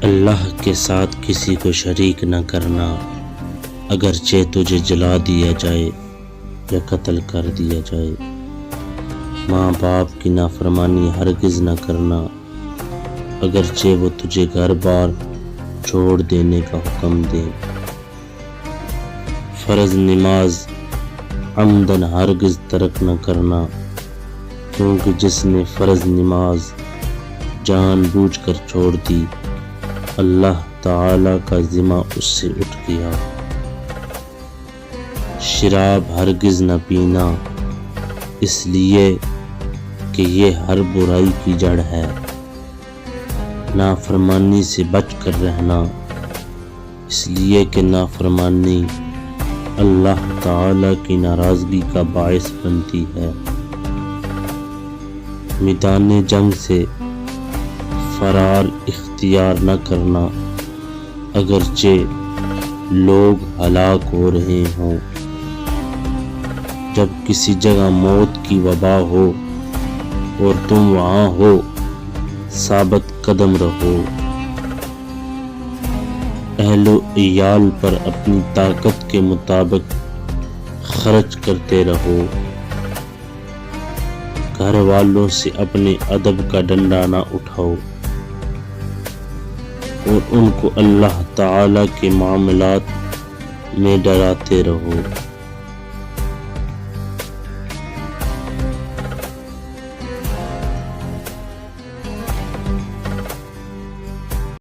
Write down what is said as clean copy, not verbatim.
اللہ کے ساتھ کسی کو شریک نہ کرنا، اگرچہ تجھے جلا دیا جائے یا قتل کر دیا جائے۔ ماں باپ کی نافرمانی ہرگز نہ کرنا، اگرچہ وہ تجھے گھر بار چھوڑ دینے کا حکم دے۔ فرض نماز عمدن ہرگز ترک نہ کرنا، کیونکہ جس نے فرض نماز جان بوجھ کر چھوڑ دی، اللہ تعالی کا ذمہ اس سے اٹھ گیا۔ شراب ہرگز نہ پینا، اس لیے کہ یہ ہر برائی کی جڑ ہے۔ نافرمانی سے بچ کر رہنا، اس لیے کہ نافرمانی اللہ تعالی کی ناراضگی کا باعث بنتی ہے۔ میدان جنگ سے فرار اختیار نہ کرنا، اگرچہ لوگ ہلاک ہو رہے ہوں۔ جب کسی جگہ موت کی وبا ہو اور تم وہاں ہو، ثابت قدم رہو۔ اہل و عیال پر اپنی طاقت کے مطابق خرچ کرتے رہو۔ گھر والوں سے اپنے ادب کا ڈنڈا نہ اٹھاؤ اور ان کو اللہ تعالی کے معاملات میں ڈراتے رہو۔